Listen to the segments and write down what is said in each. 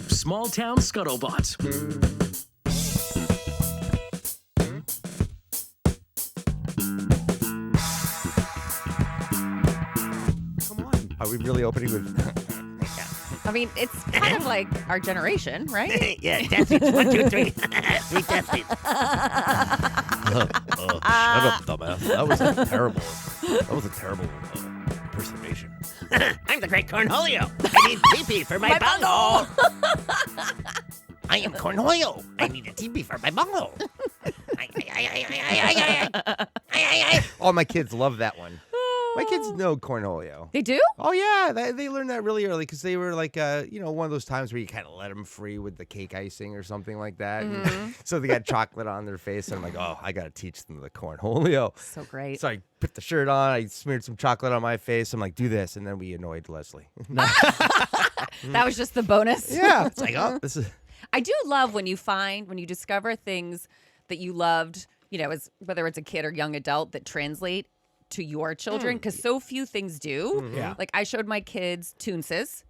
Small Town Scuttlebutt. Come on. Are we really opening with... I mean, it's kind of like our generation, right? Yeah, test seats. 1, 2, 3. 3 test seats. Shut up, dumbass. That was a terrible impersonation. I'm the great Cornholio. I need pee-pee for my bunghole. I am Cornholio. I need a teepee for my bunghole. Oh, my kids love that one. My kids know cornholio. They do? Oh, yeah. They learned that really early because they were like, one of those times where you kind of let them free with the cake icing or something like that. And so they got chocolate on their face. And I'm like, oh, I got to teach them the cornholio. So great. So I put the shirt on. I smeared some chocolate on my face. I'm like, do this. And then we annoyed Leslie. That was just the bonus. Yeah. It's like, oh, this is... I do love when you discover things that you loved, whether it's a kid or young adult that translate to your children, because so few things do. Yeah. Like I showed my kids Toonses.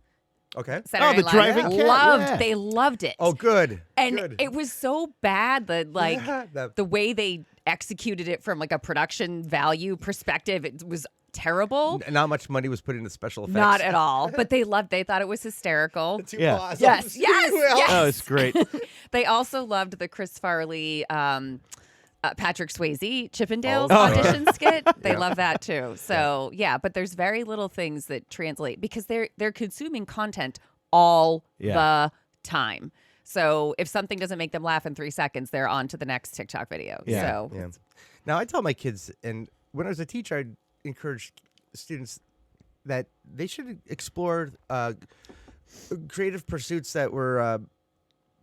Okay. Saturday the Night driving Live. kid? They loved it. Oh, good. And Good. it was so bad that Yeah, the way they executed it from like a production value perspective, it was terrible. Not much money was put into special effects. Not at all. But they thought it was hysterical. Yeah. Yes. Oh, it's great. They also loved the Chris Farley, Patrick Swayze, Chippendales Oh. audition skit. They Yeah. love that too. So yeah, but there's very little things that translate because they're consuming content all the time. So if something doesn't make them laugh in 3 seconds, they're on to the next TikTok video. Yeah. So Yeah. Now, I tell my kids, and when I was a teacher, I'd encourage students that they should explore creative pursuits that were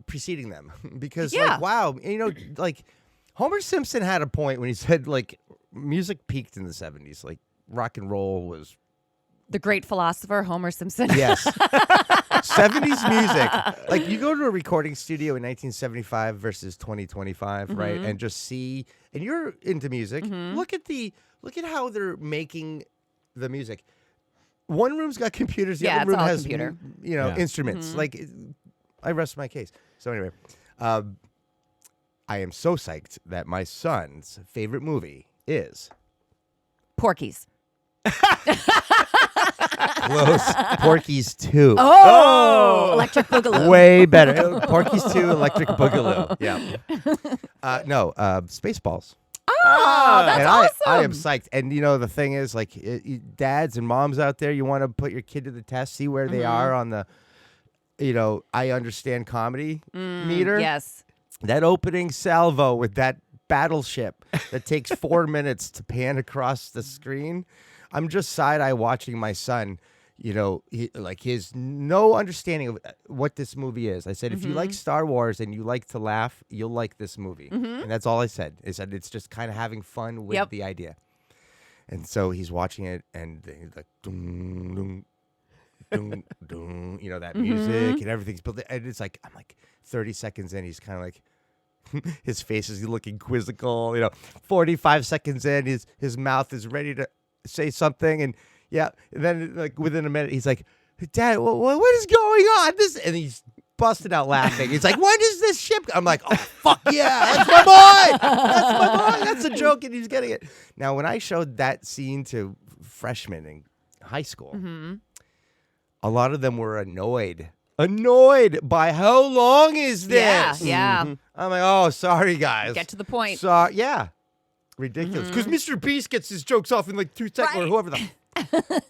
preceding them. Because, Yeah. like, wow, like, Homer Simpson had a point when he said, like, music peaked in the 70s. Like, rock and roll was... the great philosopher Homer Simpson. Yes. 70s music. Like, you go to a recording studio in 1975 versus 2025, right? And just see, and you're into music. Look at how they're making the music. One room's got computers, the Yeah, other it's room all has computer. Yeah. instruments. Like, I rest my case. So anyway, I am so psyched that my son's favorite movie is Porky's. Close. Porky's 2. Oh, Electric Boogaloo. Way better. Porky's 2, Electric Boogaloo. Yeah. No, Spaceballs. Oh, that's And awesome. I am psyched. And the thing is, like, dads and moms out there, you want to put your kid to the test, see where they are on the, I understand comedy meter. Yes. That opening salvo with that battleship that takes 4 minutes to pan across the screen. I'm just side-eye watching my son, his no understanding of what this movie is. I said, if you like Star Wars and you like to laugh, you'll like this movie. And that's all I said. I said, it's just kind of having fun with the idea. And so he's watching it, and he's like, dun, dun, dun, dun, that music and everything's built. And it's like, I'm like 30 seconds in, he's kind of like, his face is looking quizzical. 45 seconds in, his mouth is ready to say something, and then like within a minute, he's like, "Dad, what is going on?" And he's busted out laughing. He's like, "When does this ship?" I'm like, "Oh fuck yeah, that's my boy! That's my boy! That's a joke," and he's getting it. Now, when I showed that scene to freshmen in high school, a lot of them were annoyed by how long is this? Yeah. I'm like, oh, sorry, guys. Get to the point. So, yeah. Ridiculous. Because Mr. Beast gets his jokes off in like 2 seconds, or whoever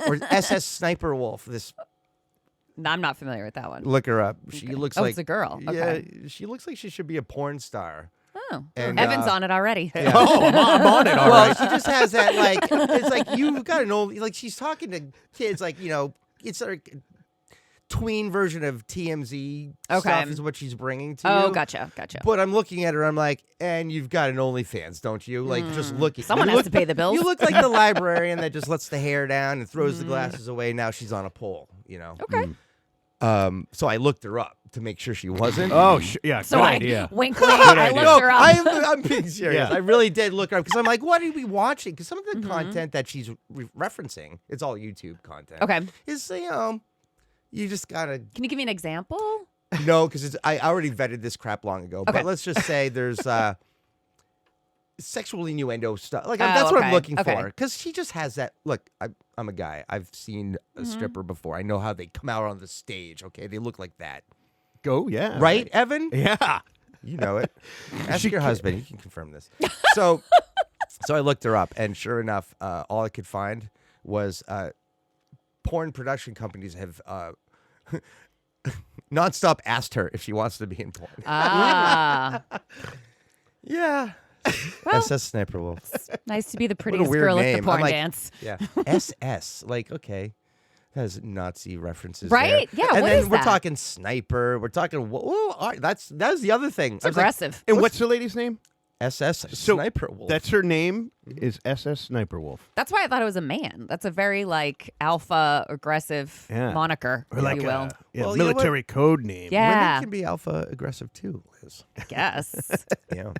or SS Sniper Wolf. I'm not familiar with that one. Look her up. She looks like... it's a girl. Yeah, Okay. she looks like she should be a porn star. Oh. And, Evan's on it already. Yeah. Oh, I'm on it, all Well, right. she just has that, like... It's like, you've got an old... Like, she's talking to kids, like, it's like... tween version of TMZ stuff is what she's bringing to you. Oh, gotcha. But I'm looking at her, I'm like, and you've got an OnlyFans, don't you? Like, just looking. Someone has to pay the bills. You look like the librarian that just lets the hair down and throws the glasses away. Now she's on a pole, Okay. So I looked her up to make sure she wasn't. Oh, yeah, So good I idea. wink, I idea. looked her up. I'm being serious. Yeah. I really did look her up because I'm like, what are we watching? Because some of the content that she's referencing, it's all YouTube content. Okay. Is you just gotta Can you give me an example? no, because I already vetted this crap long ago. Okay. But let's just say there's sexual innuendo stuff. Like Oh, that's what I'm okay, looking okay. for. Because she just has that. Look, I'm a guy. I've seen a stripper before. I know how they come out on the stage. Okay, they look like that, Go, yeah. right, Evan? Yeah. You know it. Ask your husband. He can confirm this. So I looked her up, and sure enough, all I could find was porn production companies have nonstop asked her if she wants to be in porn. Ah. Yeah. Well, SS Sniper Wolf. nice to be the prettiest weird girl at name. the porn I'm like, dance. Yeah. SS. Like, okay. That has Nazi references. Right? There. Yeah, And what then is we're that? talking sniper. We're talking that's the other thing. It's aggressive. And what's the lady's name? SS So Sniper Wolf. That's her name is SS Sniper Wolf. That's why I thought it was a man. That's a very alpha aggressive Yeah. moniker, Or if like you will. a Well, you know military code name. Yeah, Women can be alpha aggressive too, Liz. I guess. Yeah.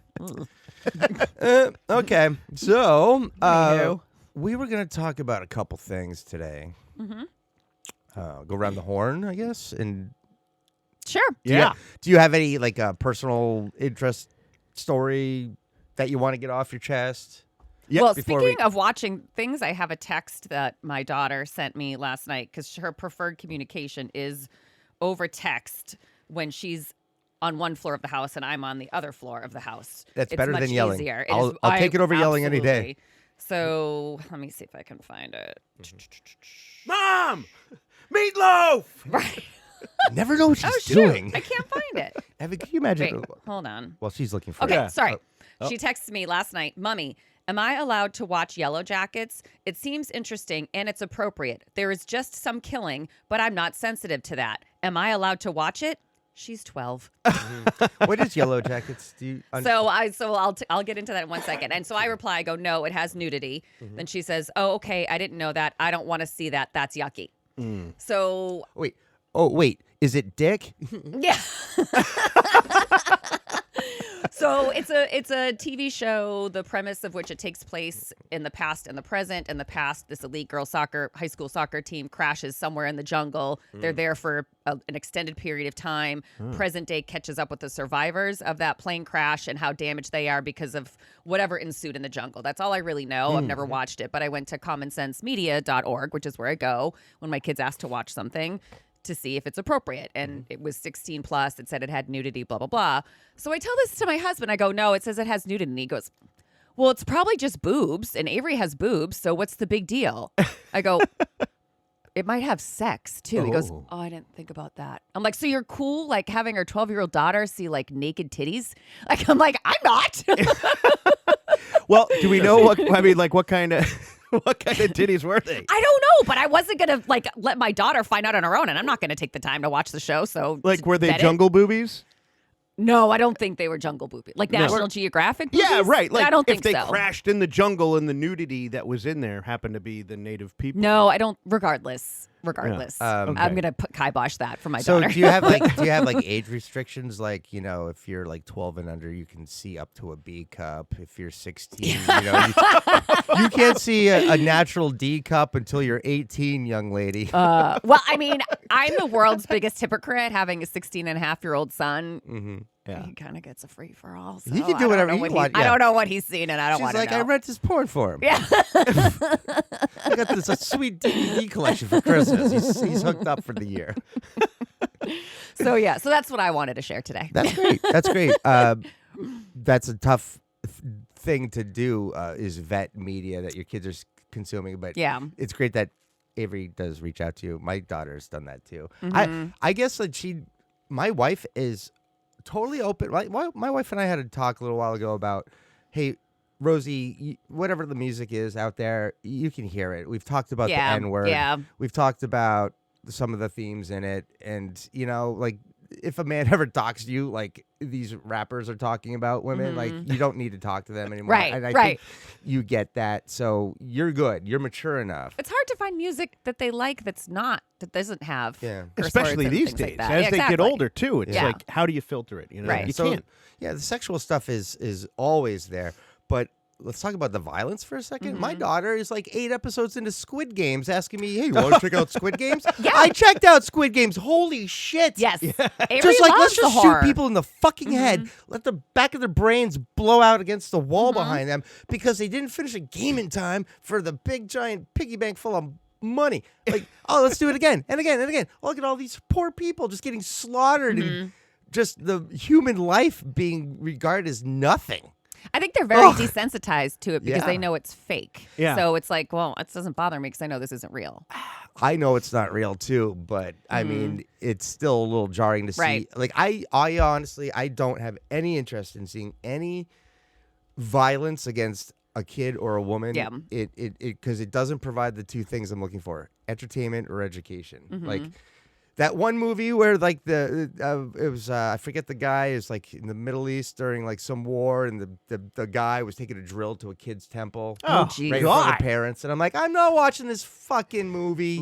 Okay. So Anywho. we were going to talk about a couple things today. Go around the horn, I guess. And Sure. do you have any personal interest story that you want to get off your chest? Yeah, Well, before speaking we- of watching things, I have a text that my daughter sent me last night because her preferred communication is over text when she's on one floor of the house and I'm on the other floor of the house. That's It's better much than yelling. Easier. It I'll is- take it over yelling any day. absolutely. So let me see if I can find it. Mom! Meatloaf! Right. Never know what she's Oh, shoot. doing. I can't find it. Evan, can you imagine? Wait, hold on. Well, she's looking for Okay, it. Yeah. sorry. Oh. She texted me last night, Mummy, am I allowed to watch Yellow Jackets? It seems interesting and it's appropriate. There is just some killing, but I'm not sensitive to that. Am I allowed to watch it? She's 12. What is Yellow Jackets? Do you I'll get into that in 1 second. And so I reply, I go, no, it has nudity. Then she says, oh, okay, I didn't know that. I don't want to see that. That's yucky. So wait. Oh, wait. Is it Dick? yeah. So it's a TV show, the premise of which it takes place in the past and the present. In the past, this elite girls high school soccer team crashes somewhere in the jungle. They're there for an extended period of time. Present day catches up with the survivors of that plane crash and how damaged they are because of whatever ensued in the jungle. That's all I really know. I've never watched it, but I went to commonsensemedia.org, which is where I go when my kids ask to watch something, to see if it's appropriate. And it was 16 plus. It said it had nudity, blah, blah, blah. So I tell this to my husband. I go, no, it says it has nudity. And he goes, well, it's probably just boobs. And Avery has boobs. So what's the big deal? I go, it might have sex too. He goes, Oh. oh, I didn't think about that. I'm like, so you're cool like having our 12-year-old daughter see like naked titties? Like, I'm like, I'm not. Well, do we know what kind of what kind of titties were they? I don't know, but I wasn't going to like let my daughter find out on her own. And I'm not going to take the time to watch the show. So Like, were they vet it. jungle boobies? No, I don't think they were jungle boobies. Like National Geographic boobies? Yeah, right. Like, I don't if think they so. crashed in the jungle and the nudity that was in there happened to be the native people. No, I don't. Regardless. Okay. I'm gonna kibosh that for my So daughter. do you have age restrictions? Like, if you're like 12 and under, you can see up to a B cup. If you're 16, you can't see a natural D cup until you're 18, young lady. Well, I mean, I'm the world's biggest hypocrite having a 16-and-a-half-year-old son. Yeah. He kind of gets a free for all. So He can do I don't whatever know he what want, I yeah. don't know what he's seen, and I don't She's want to like, know. I rent his porn for him. Yeah. I got this sweet DVD collection for Christmas. He's hooked up for the year. So that's what I wanted to share today. That's great. That's great. That's a tough thing to do. Is vet media that your kids are consuming, but Yeah. it's great that Avery does reach out to you. My daughter's done that too. Mm-hmm. I guess that my wife is totally open. My wife and I had a talk a little while ago about, hey, Rosie, whatever the music is out there, you can hear it. We've talked about the N-word. Yeah. We've talked about some of the themes in it. And, like, if a man ever talks to you like these rappers are talking about women, like, you don't need to talk to them anymore. Right, And I right. think you get that. So you're good. You're mature enough. It's hard to find music that they like that doesn't have Yeah. curse Especially words and these things like days. that. As Yeah, they get exactly. older, too. It's like, how do you filter it? Right. You So, can't. yeah, the sexual stuff is always there. But let's talk about the violence for a second. My Mm-hmm. daughter is like 8 episodes into Squid Games, asking me, "Hey, you want to check out Squid Games?" Yeah. I checked out Squid Games. Holy shit! Yes. Avery Just like loves let's the just shoot horror. people in the fucking head. Let the back of their brains blow out against the wall Mm-hmm. behind them because they didn't finish a game in time for the big giant piggy bank full of money. Like, oh, let's do it again and again and again. Look at all these poor people just getting slaughtered Mm-hmm. and just the human life being regarded as nothing. I think they're very desensitized to it because Yeah. they know it's fake. Yeah. So it's like, well, it doesn't bother me because I know this isn't real. I know it's not real too, but I mean, it's still a little jarring to see. Right. Like, I honestly, I don't have any interest in seeing any violence against a kid or a woman. Yeah. Because it doesn't provide the two things I'm looking for: entertainment or education. Like that one movie where like it was I forget the guy is like in the Middle East during like some war, and the guy was taking a drill to a kid's temple. Oh, geez. Right in front of the parents, and I'm like, I'm not watching this fucking movie.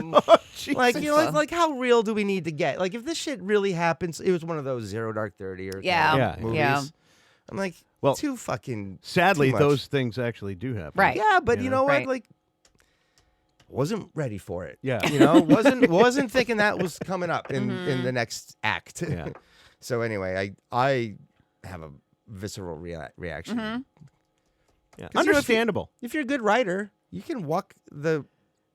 Like, you know, it's like, how real do we need to get? Like, if this shit really happens, it was one of those Zero Dark 30 or Yeah. kind of Yeah. movies. Yeah. I'm like, Well, too fucking. Sadly, too much. those things actually do happen. Right. Yeah, but you know what? Right. Like, wasn't ready for it. Yeah. You know, wasn't thinking that was coming up in the next act. Yeah. So anyway, I have a visceral reaction. Yeah. 'Cause, you know, Understandable. If you're a good writer, you can walk the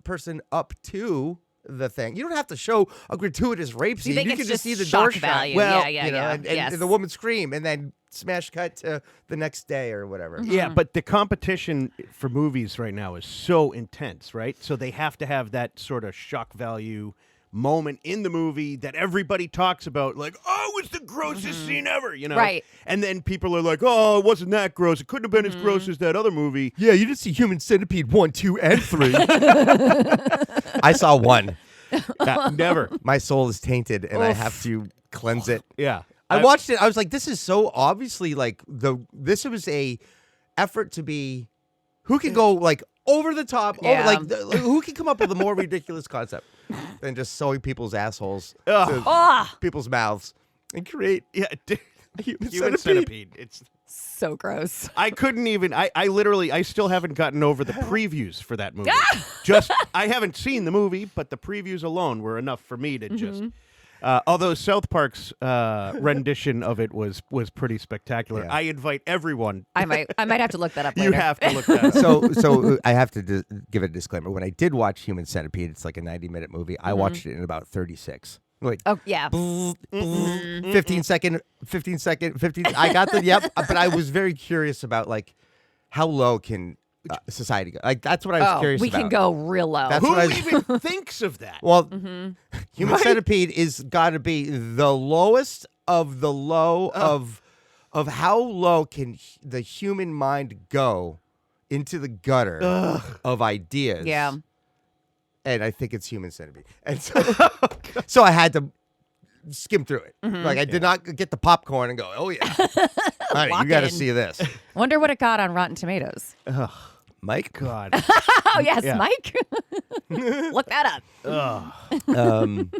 person up to the thing. You don't have to show a gratuitous rape Do scene. you think You it's can just see the shock door shut. value? Well, Yeah, you know, yeah. and Yes. the woman scream, and then smash cut to the next day or whatever. Yeah, but the competition for movies right now is so intense, right? So they have to have that sort of shock value moment in the movie that everybody talks about, like, oh, it's the grossest scene ever, you know? Right. And then people are like, oh, it wasn't that gross. It couldn't have been as gross as that other movie. Yeah, you didn't see Human Centipede 1, 2, and 3. I saw 1. Never. My soul is tainted, and I have to cleanse it. Yeah. I watched it. I was like, this is so obviously like this was a effort to be who can go like over the top, Yeah. who can come up with a more ridiculous concept than just sewing people's assholes Ugh. to Oh, people's mouths and create Yeah. a human Human centipede. centipede. It's. so gross. I couldn't even. I literally. I still haven't gotten over the previews for that movie. I haven't seen the movie, but the previews alone were enough for me to just. Although South Park's rendition of it was pretty spectacular. Yeah. I invite everyone. I might have to look that up later. You have to look that up. So I have to give a disclaimer. When I did watch Human Centipede, it's like a 90-minute movie. I watched it in about 36. Like, Oh yeah. 15 second. I got the yep, but I was very curious about like how low can society go. Like that's what I was curious we about. can go real low. That's Who what I- even thinks of that? Well, Human Centipede is got to be the lowest of the low of how low can the human mind go into the gutter of ideas. Yeah. And I think it's Human Centipede. And so I had to skim through it. Like I did not get the popcorn and go, oh yeah, honey, Walk you got to in. see this. Wonder what it got on Rotten Tomatoes. Mike? God. Oh yes, Yeah. Mike. Look that up.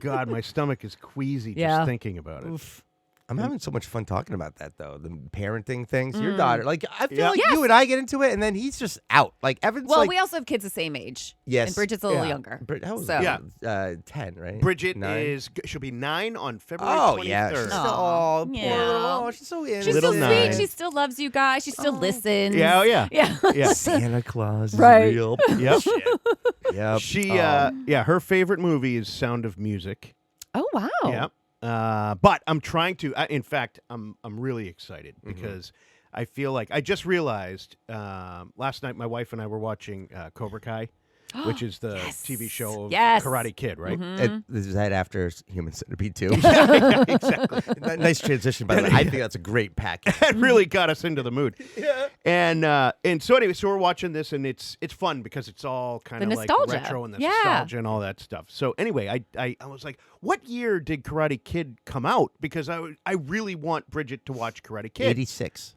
God, my stomach is queasy just Yeah. thinking about it. I'm having so much fun talking about that though. The parenting things. Your daughter, like I feel Yeah. like Yes. you and I get into it, and then he's just out. Like Evan's Well, like, we also have kids the same age. yes, And Bridget's a little yeah. younger. How old is So- Bridget? Yeah. 10, right? Bridget 9? she'll be 9 on February Oh 23rd. yeah, she's still, Aw, poor yeah. little, oh, she's so innocent. She's Little still nine. sweet. She still loves you guys. She still listens. Yeah, oh yeah. Yeah. Yeah. Santa Claus is Right. real. Yep. Yep. She her favorite movie is Sound of Music. Oh wow. Yeah. But I'm trying to. In fact, I'm really excited because I feel like I just realized last night my wife and I were watching Cobra Kai, which is the TV show of Yes. Karate Kid, right? Is that after Human Centipede 2? Yeah, exactly. Nice transition, by the way. I think that's a great package. That really got us into the mood. Yeah. And so anyway, so we're watching this, and it's fun because it's all kind The of like nostalgia. retro and the Yeah. nostalgia and all that stuff. So anyway, I was like, what year did Karate Kid come out? Because I really want Bridget to watch Karate Kid. 86.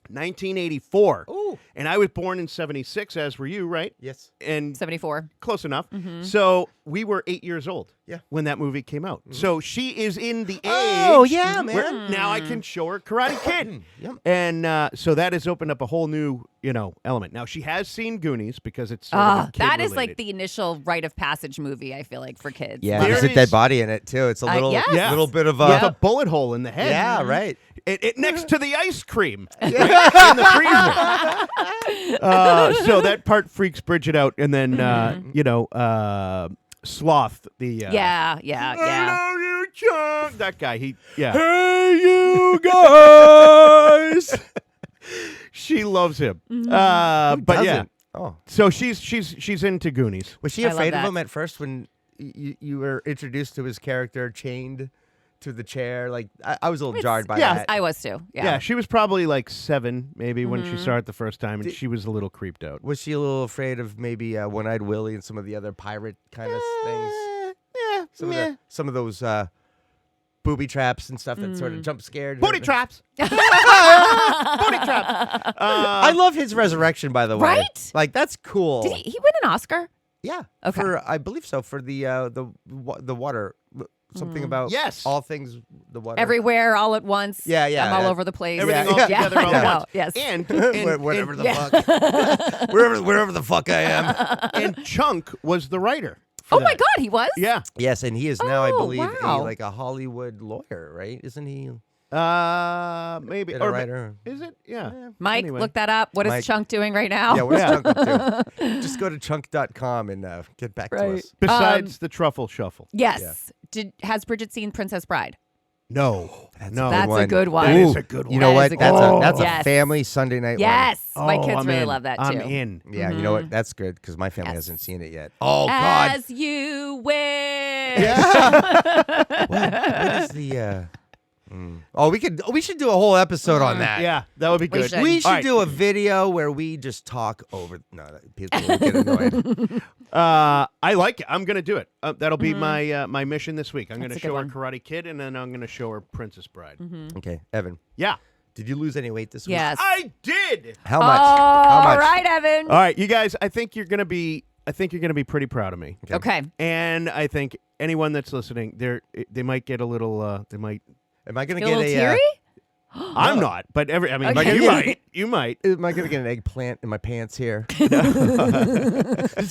1984. Ooh. Ooh. And I was born in 76, as were you, right? Yes. And 74. close enough. So we were 8 years old Yeah. when that movie came out. So she is in the age. Oh, yeah, where man. now I can show her Karate Kid. Yep. And so that has opened up a whole new, element. Now she has seen Goonies because it's sort of a That is kid-related. like the initial rite of passage movie, I feel like, for kids. Yeah, There there's a is- dead body in it too. It's a little, yes. Yeah. little bit of with a. a bullet hole in the head. Yeah, right. It next to the ice cream right, in the freezer. So that part freaks Bridget out, and then Sloth, the Yeah. Hello, you chunk. That guy, Hey, you guys. she loves him. Who But yeah, doesn't? Oh, so she's into Goonies. was she I love afraid of that. him at first when you were introduced to his character chained to the chair? Like I was a little jarred by that. I was too. Yeah. She was probably like 7, maybe when she saw it the first time, and she was a little creeped out. Was she a little afraid of maybe One-Eyed Willie and some of the other pirate kind of things? Yeah, Some of those booby traps and stuff that sort of jump scared. booty her. traps. Booty traps. I love his resurrection, by the way. Right? Like that's cool. Did he win an Oscar? Yeah. Okay. For I believe so for the water. Something about Yes. all things the water. Everywhere, all at once. Yeah, yeah, I'm all yeah. over the place. Everything Yeah. all together all Yeah. at once. Yes. And, Whatever and, the fuck. wherever the fuck I am. and Chunk was the writer. for Oh my that. God, he was? Yeah. Yes, and he is now, I Oh, believe, wow. like a Hollywood lawyer, right? Isn't he? Maybe. Been a Or writer. is it? Yeah. Mike, Anyway. look that up. What is Mike. Chunk doing right now? Yeah, what's Yeah. Chunk up to? Just go to chunk.com and get back to Right. us. Besides the truffle shuffle. Yes. Has Bridget seen Princess Bride? No. No. That's a one. good one. That is Ooh, a good You one. know That what? is a That's good a one. that's Yes. a family Sunday night Yes. My Oh, kids I'm really in. love that too. I'm in. one. Yeah, you know what? That's good because my family Yes. hasn't seen it yet. Oh God. As you wish. What is the? Oh, we should do a whole episode on that. Yeah, that would be good. should. We All should right. do a video where we just talk over. No, people will get annoyed. I like it. I'm going to do it. That'll be my mission this week. I'm going to That's a good show her one. Karate Kid, and then I'm going to show her Princess Bride. Okay, Evan, Yeah. did you lose any weight this week? Yes. I did. How much? All How much? right, Evan. All right, you guys, I think you're going to be pretty proud of me. Okay. And I think anyone that's listening, they might get a little Am I gonna Feel a get little a? teary? I'm not, but Okay. you might. Am I gonna get an eggplant in my pants here? It's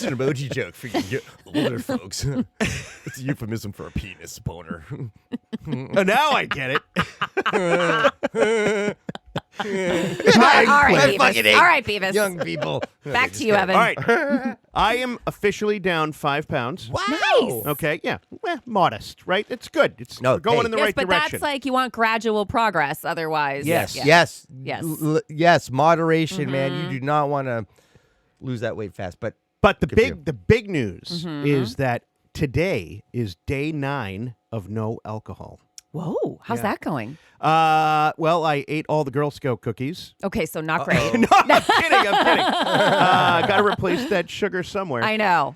an emoji joke for you older folks. It's a euphemism for a penis boner. Oh, now I get it. All right, fucking Beavis. hate All right, Beavis. Young people. Back to you, Evan. All right. I am officially down 5 pounds. Wow. Nice. Okay, yeah. Modest, Right? It's good. We're going in the Yes, right but direction. that's like you want gradual progress. Otherwise, Yes. yeah. Yes. Yes. Yes. Moderation, man. You do not want to lose that weight fast. But But the Good for you. big news is that today is day 9 of no alcohol. Whoa, how's Yeah. that going? Well, I ate all the Girl Scout cookies. Okay, so not great. No, I'm kidding. Got to replace that sugar somewhere. I know.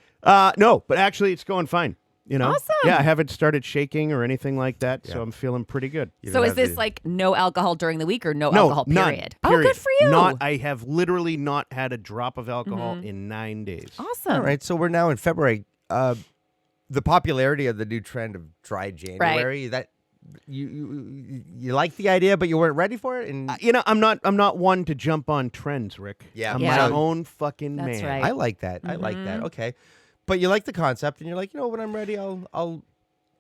No, but actually, it's going fine. Awesome. Yeah, I haven't started shaking or anything like that, so I'm feeling pretty good. you So don't is have this to- like no alcohol during the week or no No, alcohol none, period? period. Oh, good for you. I have literally not had a drop of alcohol in 9 days. Awesome. All right, so we're now in February. The popularity of the new trend of dry January, that you like the idea, but you weren't ready for it, and I'm not one to jump on trends, Rick. Yeah. I'm Yeah. my own fucking That's man. right. I like that. I like that. Okay, but you like the concept, and you're like, when I'm ready,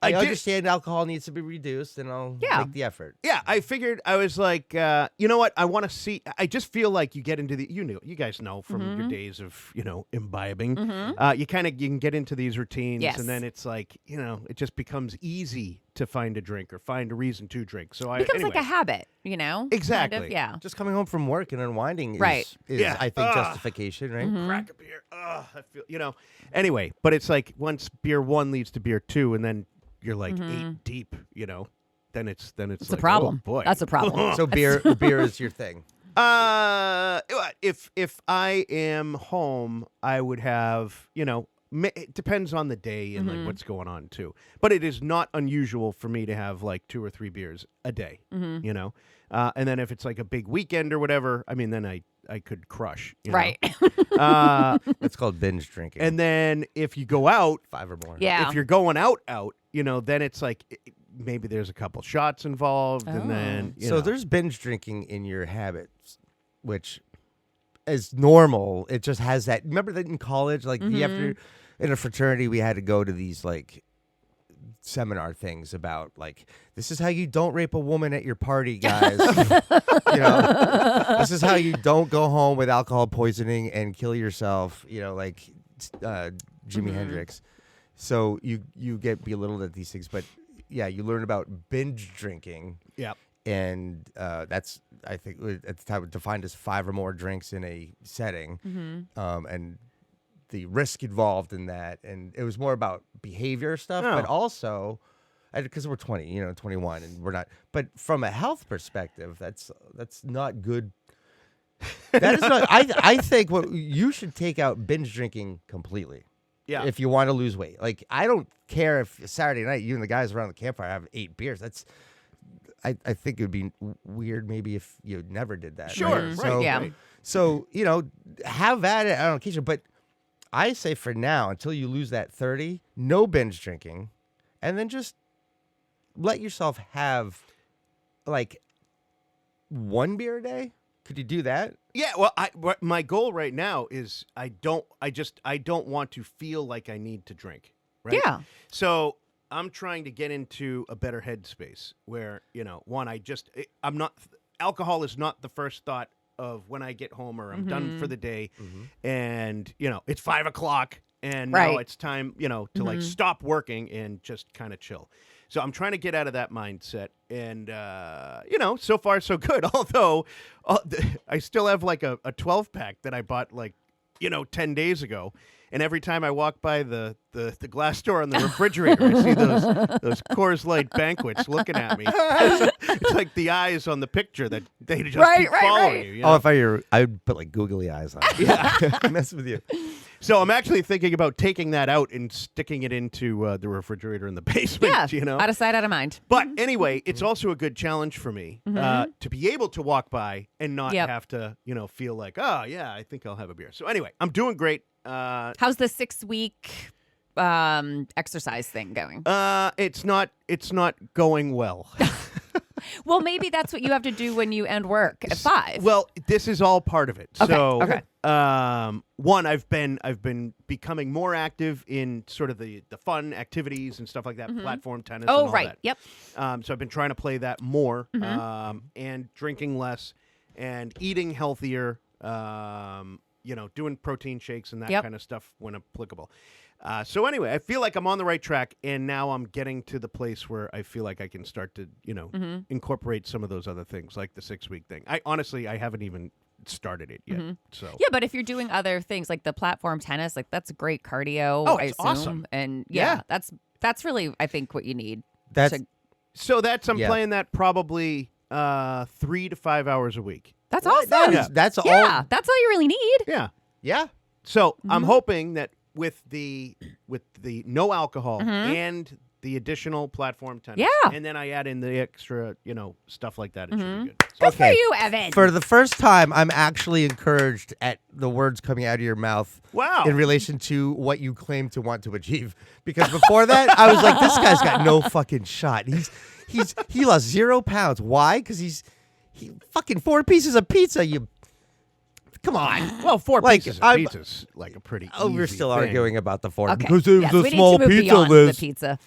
I did- understand alcohol needs to be reduced, and I'll Yeah. make the effort. Yeah, I figured I was like, you know what? I want to see. I just feel like you get into you guys know from your days of imbibing. You can get into these routines, Yes. and then it's like it just becomes easy to find a drink or find a reason to drink. So It becomes anyway. like a habit, Kind Exactly. of, yeah. Just coming home from work and unwinding is, Right. is Yeah. I think, justification, right? crack a beer. I feel Anyway, but it's like once beer 1 leads to beer 2, and then you're like 8 deep. Then it's It's like, a problem. Oh, boy. That's a problem. So beer is your thing. If I am home, I would have, it depends on the day and like what's going on too. But it is not unusual for me to have like 2 or 3 beers a day, And then if it's like a big weekend or whatever, I mean, then I could crush. You know? Right. That's called binge drinking. And then if you go out, 5 or more. Yeah. if you're going out, then it's like maybe there's a couple shots involved, and then you So know. there's binge drinking in your habits, which is normal. It just has that. Remember that in college, like you have to, in a fraternity, we had to go to these like seminar things about like this is how you don't rape a woman at your party, guys. This is how you don't go home with alcohol poisoning and kill yourself. Like Jimi Hendrix. So you get belittled at these things, but yeah, you learn about binge drinking. Yeah. And that's, I think, at the time defined as 5 or more drinks in a setting, and the risk involved in that. And it was more about behavior stuff, but also, because we're 20, 21, and we're not. But from a health perspective, that's not good. That is not. I think what you should take out binge drinking completely. Yeah. If you want to lose weight, like I don't care if Saturday night you and the guys around the campfire have 8 beers. That's. I think it would be weird maybe if you never did that. Sure, right? right. Yeah. Right. So, have at it on occasion. But I say for now, until you lose that 30, no binge drinking. And then just let yourself have like 1 beer a day. Could you do that? Yeah, well, my goal right now is I don't want to feel like I need to drink. Right? Yeah. So I'm trying to get into a better headspace where, alcohol is not the first thought of when I get home or I'm done for the day and, it's 5 o'clock and now Right. it's time, to like stop working and just kind of chill. So I'm trying to get out of that mindset and, so far so good. Although I still have like a 12 pack that I bought like, 10 days ago. And every time I walk by the glass door on the refrigerator, I see those Coors Light banquets looking at me. It's like the eyes on the picture that they just keep following you. Oh, if I would put like googly eyes on it. Yeah. Mess with you. So I'm actually thinking about taking that out and sticking it into the refrigerator in the basement. Yeah. Out of sight, out of mind. But anyway, it's also a good challenge for me to be able to walk by and not have to, feel like, oh, yeah, I think I'll have a beer. So anyway, I'm doing great. How's the 6-week exercise thing going? It's not going well. Well, maybe that's what you have to do when you end work at 5. Well, this is all part of it. Okay, So, okay. One, I've been becoming more active in sort of the fun activities and stuff like that, platform tennis. and all right. that. Yep. So I've been trying to play that more, and drinking less, and eating healthier. Doing protein shakes and that kind of stuff when applicable. So anyway, I feel like I'm on the right track, and now I'm getting to the place where I feel like I can start to, incorporate some of those other things, like the 6-week thing. I haven't even started it yet. So Yeah, but if you're doing other things like the platform tennis, like that's great cardio. Oh, I it's assume. awesome. And Yeah. that's really I think what you need. That's I'm Yeah. playing that probably 3 to 5 hours a week. That's awesome. that's all. Yeah, that's all you really need. Yeah. Yeah. So I'm hoping that with the no alcohol and the additional platform tennis, Yeah. and then I add in the extra, stuff like that, it should be good. Good for Okay. you, Evan. For the first time, I'm actually encouraged at the words coming out of your mouth. Wow. In relation to what you claim to want to achieve, because before that, I was like, this guy's got no fucking shot. He lost 0 pounds. Why? Because he fucking 4 pieces of pizza. You. Come on. Well, 4 Like, pieces of I'm- pizza's like a pretty We're easy still thing. arguing about the 4 Okay. because it was Yes, a we small need to move pizza, beyond Liz. the pizza.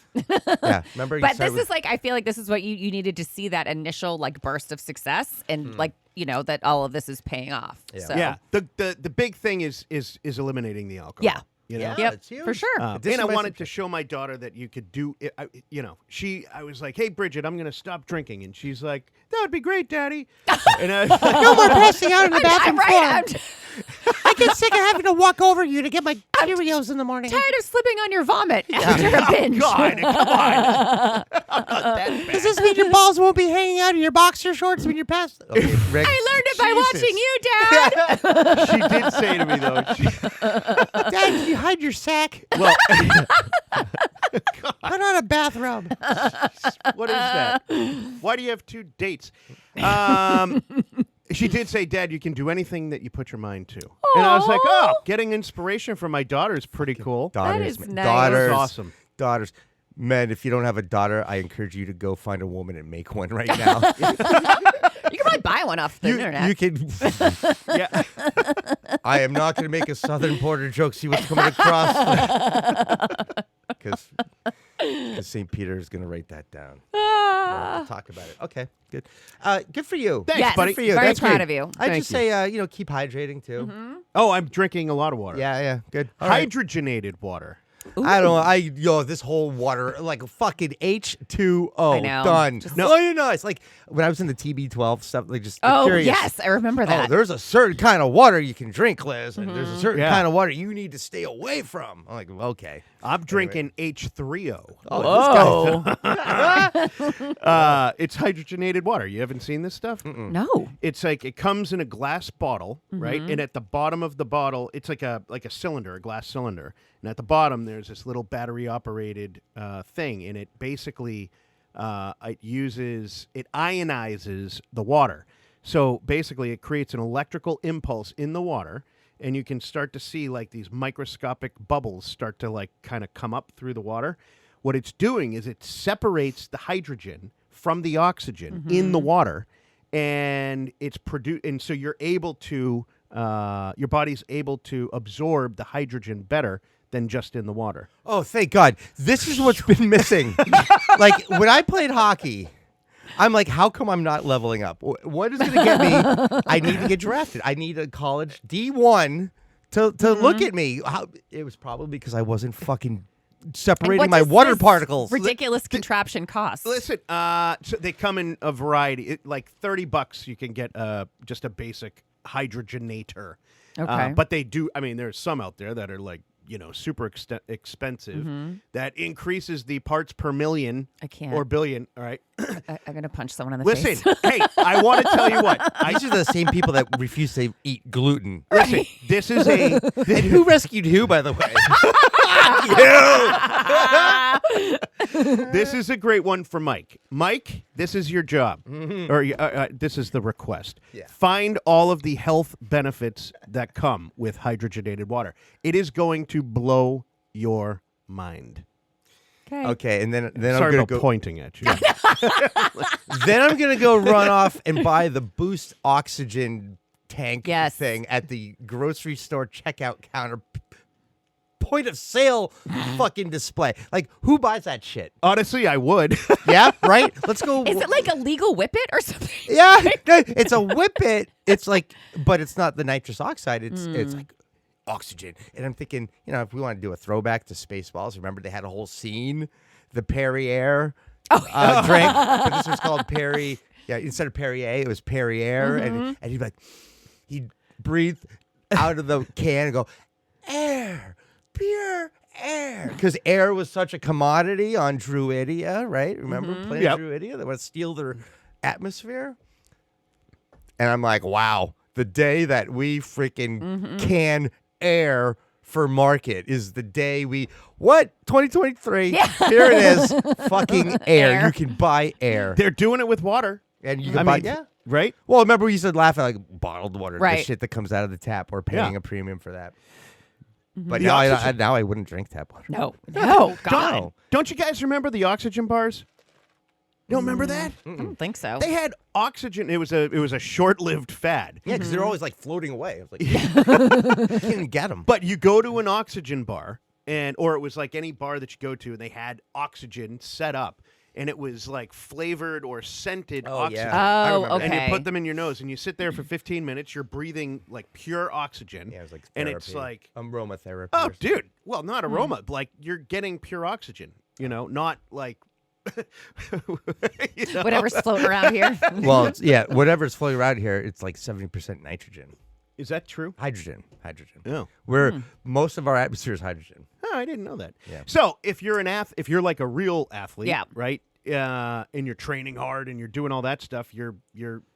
Yeah, remember. You But said this is like I feel like this is what you needed to see that initial like burst of success and like that all of this is paying off. Yeah. So Yeah. The big thing is eliminating the alcohol. Yeah. You know? Yeah. Yep, it's huge. for sure. And I wanted to show my daughter that you could do it. I was like, hey, Bridget, I'm going to stop drinking. And she's like, that would be great, Daddy. And I was like, No more passing out in the I'm bathroom right. floor. I get sick of having to walk over you to get my Cheerios in the morning. Tired of slipping on your vomit after a binge. God, come on. I'm not that bad. Does this mean your balls won't be hanging out of your boxer shorts when you're past? Okay, Rick. I learned it by Jesus. watching you, Dad. She did say to me, though, Dad, can you hide your sack? well, Put on a bathrobe. what is that? Why do you have 2 dates? She did say, Dad, you can do anything that you put your mind to. And I was like, oh, getting inspiration from my daughter is pretty cool. Daughters, is man. nice. Daughters, That's awesome. Daughters. Man, if you don't have a daughter, I encourage you to go find a woman and make one right now. You can probably buy one off the internet. You can. Yeah. I am not going to make a Southern Border joke. See what's coming across. Because St. Peter is going to write that down. We'll talk about it. Okay, good. Good for you. Thanks, Yes, buddy. Good for you. very That's proud great. of you. I Thank just say, keep hydrating too. Oh, I'm drinking a lot of water. Yeah, good. All right. Hydrogenated water. I don't know. This whole water, like fucking H2O. I know. Done. Just- No, you know, it's like when I was in the TB12 stuff, like just Oh, curious. yes, I remember Oh, that. there's a certain kind of water you can drink, Liz, and there's a certain Yeah. kind of water you need to stay away from. I'm like, okay. I'm drinking H3O. Oh, It's hydrogenated water. You haven't seen this stuff? No. It's like it comes in a glass bottle, right? And at the bottom of the bottle, it's like a cylinder, a glass cylinder. And at the bottom, there's this little battery-operated thing, and it basically it ionizes the water. So basically, it creates an electrical impulse in the water, and you can start to see like these microscopic bubbles start to like kind of come up through the water. What it's doing is it separates the hydrogen from the oxygen in the water, and it's and so you're able to your body's able to absorb the hydrogen better than just in the water. Oh, thank God. This is what's been missing. Like, when I played hockey, I'm like, how come I'm not leveling up? What is going to get me? I need to get drafted. I need a college D1 to look at me. It was probably because I wasn't fucking separating What my does water this particles. ridiculous contraption cost? Listen, so they come in a variety. Like $30, you can get just a basic hydrogenator. Okay. But they do. I mean, there's some out there that are like, super expensive. That increases the parts per million. I can't. Or billion. All right. I'm going to punch someone in the Listen, face. hey, I want to tell you what. These are the same people that refuse to eat gluten. Listen, this is a. And who rescued who, by the way? This is a great one for Mike. Mike, this is your job, or this is the request. Yeah. Find all of the health benefits that come with hydrogenated water. It is going to blow your mind. Okay, and then I'm Sorry going to about go. pointing at you. Then I'm going to go run off and buy the Boost oxygen tank Yes. thing at the grocery store checkout counter. Point of sale fucking display. Like, who buys that shit? Honestly, I would. Yeah, right? Let's go. Is it like a legal whippet or something? Yeah, no, it's a whippet. It's like, but it's not the nitrous oxide. It's like oxygen. And I'm thinking, if we want to do a throwback to Spaceballs, remember they had a whole scene, the Perrier drink, but this was called Perry. Yeah, instead of Perrier, it was Perrier, and he'd be like, he'd breathe out of the can and go, air, pure air, because air was such a commodity on Druidia, right? Remember playing Yep. Druidia? They would steal their atmosphere. And I'm like, wow, the day that we freaking can air for market is the day 2023, Yeah. here it is, fucking air. Air. You can buy air. They're doing it with water. And you can buy, yeah. Right? Well, remember we used to laugh at like bottled water, the Right. shit that comes out of the tap. We're paying Yeah. a premium for that. But The now oxygen- now I wouldn't drink tap water. No, God. No. Don't you guys remember the oxygen bars? You don't remember that? I don't think so. They had oxygen. It was a short-lived fad. Yeah, because they're always like floating away. I was like, I can't even get them. But you go to an oxygen bar, or it was like any bar that you go to, and they had oxygen set up, and it was like flavored or scented oxygen. I Oh, remember that. And you okay. put them in your nose, and you sit there for 15 minutes. You're breathing like pure oxygen. Yeah, it was like and it's therapy. like, aromatherapy. oh, or something. dude. Well, not aroma. Like you're getting pure oxygen. Not like. Whatever's floating around here. Well, whatever's floating around here, it's like 70% nitrogen. Is that true? Hydrogen. Oh. Where most of our atmosphere is hydrogen. Oh, I didn't know that. Yeah. So if you're if you're like a real athlete, Yeah. right, and you're training hard and you're doing all that stuff, your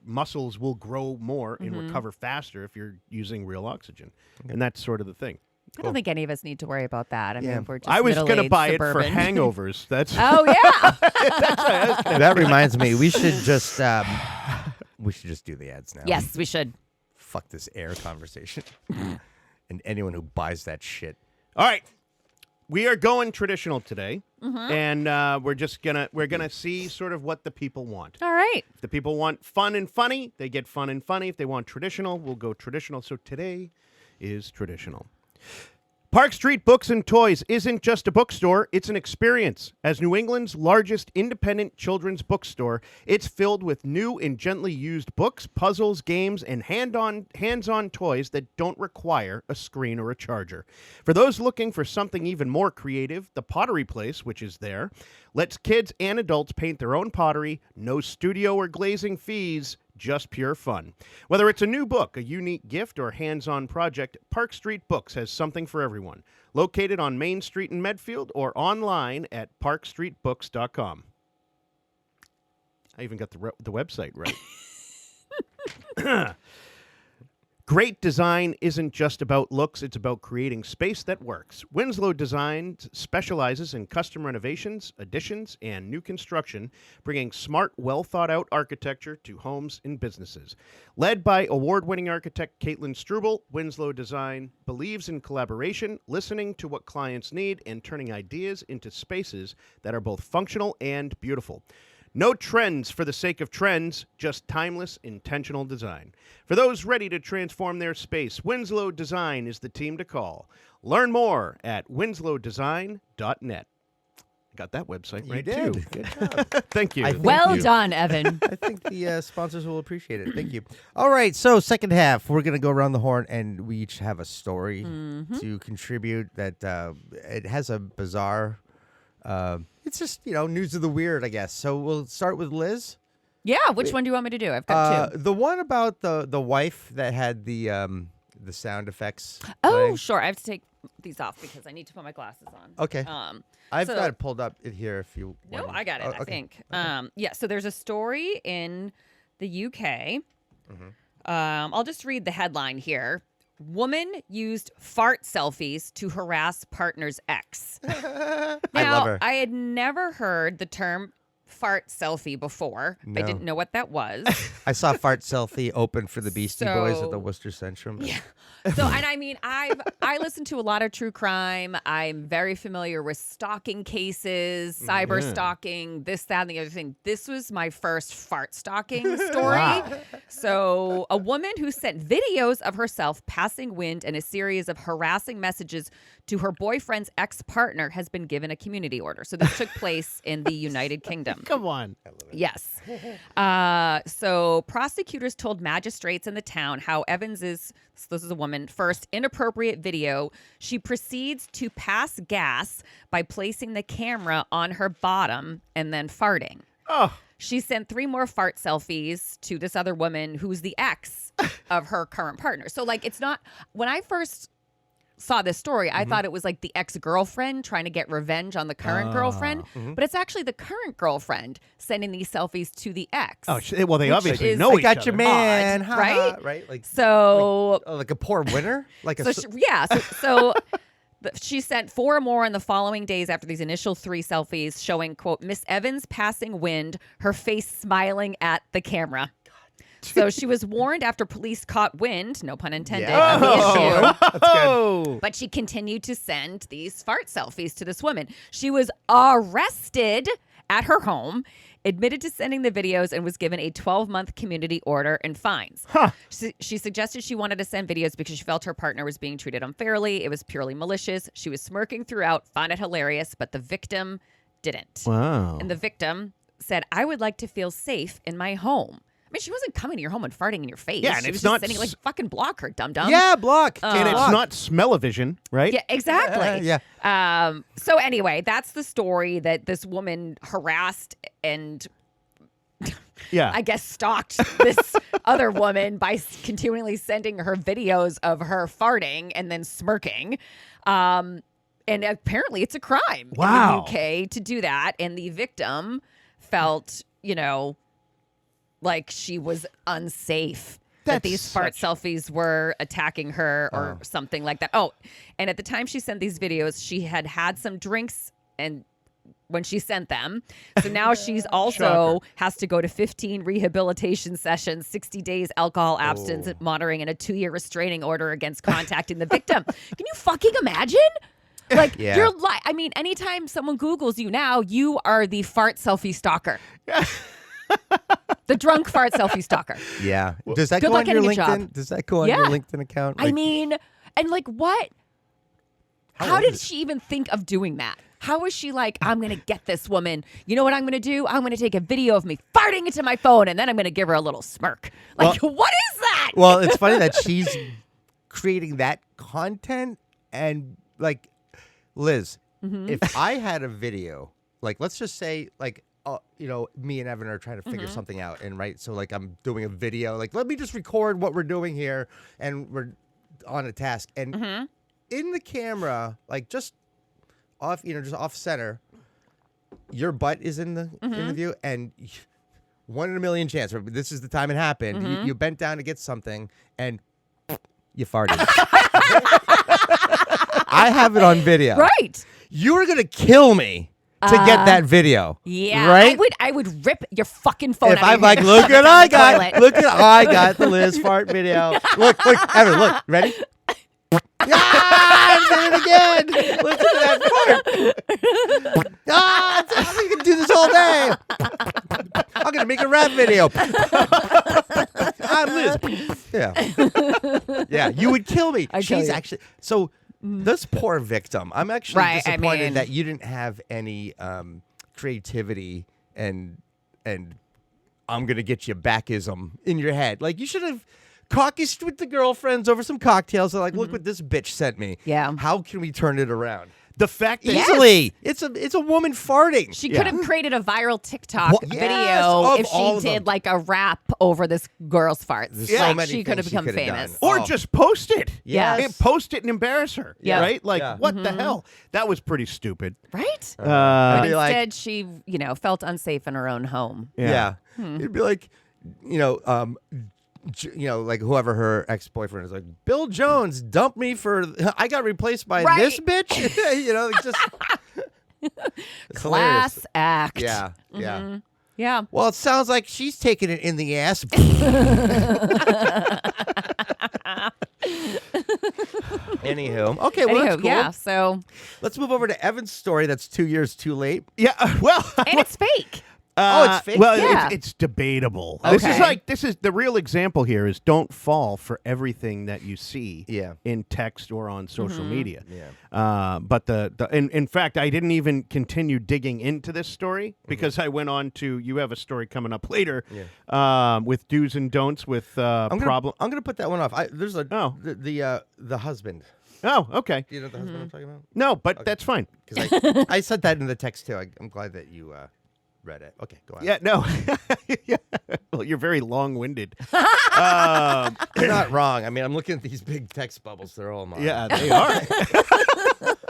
muscles will grow more and recover faster if you're using real oxygen, and that's sort of the thing. I don't think any of us need to worry about that. I Yeah. mean, we're just I was going gonna to buy it for hangovers. That's Oh, yeah. That reminds me, we should just We should just do the ads now. Yes, we should. Fuck this air conversation. And anyone who buys that shit. All right. We are going traditional today, Mm-hmm. and we're gonna see sort of what the people want. All right. If the people want fun and funny, they get fun and funny. If they want traditional, we'll go traditional. So today is traditional. Park Street Books and Toys isn't just a bookstore, it's an experience. As New England's largest independent children's bookstore, it's filled with new and gently used books, puzzles, games, and hands-on toys that don't require a screen or a charger. For those looking for something even more creative, the Pottery Place, which is there, lets kids and adults paint their own pottery, no studio or glazing fees, just pure fun. Whether it's a new book, a unique gift, or hands-on project, Park Street Books has something for everyone. Located on Main Street in Medfield or online at parkstreetbooks.com. I even got the website right. Great design isn't just about looks, it's about creating space that works. Winslow Design specializes in custom renovations, additions, and new construction, bringing smart, well-thought-out architecture to homes and businesses. Led by award-winning architect Caitlin Struble, Winslow Design believes in collaboration, listening to what clients need, and turning ideas into spaces that are both functional and beautiful. No trends for the sake of trends, just timeless, intentional design. For those ready to transform their space, Winslow Design is the team to call. Learn more at winslowdesign.net. I got that website right, did. too. Good job. Thank you. Well done, Evan. I think the sponsors will appreciate it. Thank you. All right, so second half, we're going to go around the horn, and we each have a story to contribute that it has a bizarre... it's just, news of the weird, I guess. So we'll start with Liz. Yeah, which one do you want me to do? I've got two. The one about the wife that had the sound effects. Oh, playing. sure. I have to take these off because I need to put my glasses on. Okay. I've got it pulled up in here if you No, want. I got it, I think. Yeah, so there's a story in the UK. I'll just read the headline here. Woman used fart selfies to harass partner's ex. Now, I love her. I had never heard the term fart selfie before. No. I didn't know what that was. I saw Fart Selfie open for the Beastie Boys at the So- Worcester Centrum. Yeah. So, and I mean, I listen to a lot of true crime. I'm very familiar with stalking cases, cyber stalking, this, that, and the other thing. This was my first fart stalking story. Wow. So, a woman who sent videos of herself passing wind and a series of harassing messages to her boyfriend's ex-partner has been given a community order. So, this took place in the United Kingdom. Come on. Yes. So prosecutors told magistrates in the town how Evans's, so this is a woman, first inappropriate video. She proceeds to pass gas by placing the camera on her bottom and then farting. Oh. She sent 3 more fart selfies to this other woman who's the ex of her current partner. So like, it's not, when I first saw this story, I thought it was like the ex-girlfriend trying to get revenge on the current girlfriend, but it's actually the current girlfriend sending these selfies to the ex. Oh, well, they obviously is- know I each got other. your man, Odd, ha, right? ha, right? Like, So, like a poor winner, like so she sent 4 more in the following days after these initial 3 selfies showing, quote, Miss Evans passing wind, her face smiling at the camera. So she was warned after police caught wind, no pun intended, of the issue. That's good. But she continued to send these fart selfies to this woman. She was arrested at her home, admitted to sending the videos, and was given a 12-month community order and fines. She suggested she wanted to send videos because she felt her partner was being treated unfairly. It was purely malicious. She was smirking throughout, found it hilarious, but the victim didn't. Wow. And the victim said, I would like to feel safe in my home. I mean, she wasn't coming to your home and farting in your face. Yeah, and she it's was not just sending, fucking block her, dum-dum. Yeah, block. And it's Block. not smell-o-vision, right? Yeah, exactly. Yeah. So anyway, that's the story that this woman harassed and Yeah. I guess stalked this other woman by continually sending her videos of her farting and then smirking. And apparently it's a crime Wow. in the UK to do that. And the victim felt, like she was unsafe. That That's these fart selfies were attacking her or something like that. Oh, and at the time she sent these videos, she had some drinks and when she sent them. So now she's also has to go to 15 rehabilitation sessions, 60 days alcohol abstinence monitoring, and a 2-year restraining order against contacting the victim. Can you fucking imagine? Like, you're I mean, anytime someone Googles you now, you are the fart selfie stalker. The drunk fart selfie stalker. Yeah. Does that good go luck on your getting a job. LinkedIn? Does that go on your LinkedIn account? I mean, and like what? How did she even think of doing that? How was she like, I'm going to get this woman. You know what I'm going to do? I'm going to take a video of me farting into my phone, and then I'm going to give her a little smirk. Like, what is that? Well, it's funny that she's creating that content. And like, Liz, if I had a video, like, let's just say, like, you know, me and Evan are trying to figure something out. And right, so like I'm doing a video, like, let me just record what we're doing here. And we're on a task. And in the camera, like just off, you know, just off center, your butt is in the view, and 1 in a million chance. This is the time it happened. You bent down to get something, and you farted. I have it on video. Right. You were gonna kill me to get that video. Yeah. Right. I would rip your fucking phone If out of I'm your like, hand. look what I got. Toilet. Look at I got the Liz fart video. Look, Evan, look, ready? I did it again. Listen to that fart. I'm gonna do this all day. I'm gonna make a rap video. I'm Liz. Yeah. You would kill me. She's actually so. This poor victim. I'm actually disappointed that you didn't have any creativity and I'm gonna get you backism in your head. Like you should have caucused with the girlfriends over some cocktails. They're like, look what this bitch sent me. Yeah. How can we turn it around? The fact that Easily. It's a woman farting. She could have created a viral TikTok video of if all she of them. did like a rap over this girl's farts. There's so Like many she could have things she become could have famous. done. or just post it. Yes. And post it and embarrass her. Yeah. Right? Like, Yeah. what the hell? That was pretty stupid. Right? I'd But be like, instead, she, felt unsafe in her own home. yeah. It'd be like, like whoever her ex-boyfriend is like, Bill Jones dumped me for, I got replaced by this bitch. It's just it's Class hilarious. act. Yeah. Yeah. Well, it sounds like she's taking it in the ass. Anywho, okay, well, that's cool. Yeah. So, Let's move over to Evan's story. That's 2 years too late. Yeah. Well, and it's fake. It's fake? Well, Yeah. it's debatable. Okay. This is the real example here is don't fall for everything that you see in text or on social media. Yeah. But in fact, I didn't even continue digging into this story because I went on to, you have a story coming up later with do's and don'ts with problem. I'm gonna put that one off. There's the husband. Oh, okay. Do you know the husband I'm talking about? No, but that's fine. Because I said that in the text too. I'm glad that you read it. Okay, go on. Yeah, no. Yeah. Well, you're very long-winded. You're not wrong. I mean, I'm looking at these big text bubbles. They're all mine. Yeah, they are.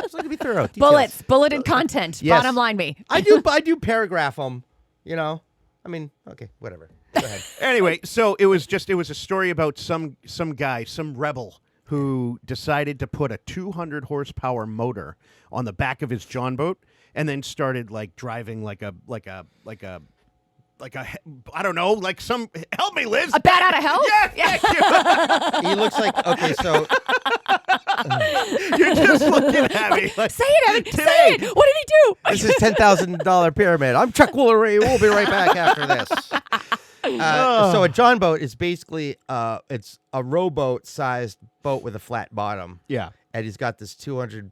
Just like to be thorough. Bullets, bulleted content. Yes. Bottom line me. I do paragraph them. I mean, okay, whatever. Go ahead. Anyway, so it was a story about some guy, some rebel who decided to put a 200 horsepower motor on the back of his John boat and then started like driving like a I don't know, like some, help me, Liz. A bat out of hell? Yeah, thank you. He looks like, okay, so You're just looking at me like, Say it, Evan. Say it. What did he do? this is $10,000 pyramid. I'm Chuck Woolery. We'll be right back after this. So a John boat is basically it's a rowboat-sized boat with a flat bottom. yeah. And he's got this 200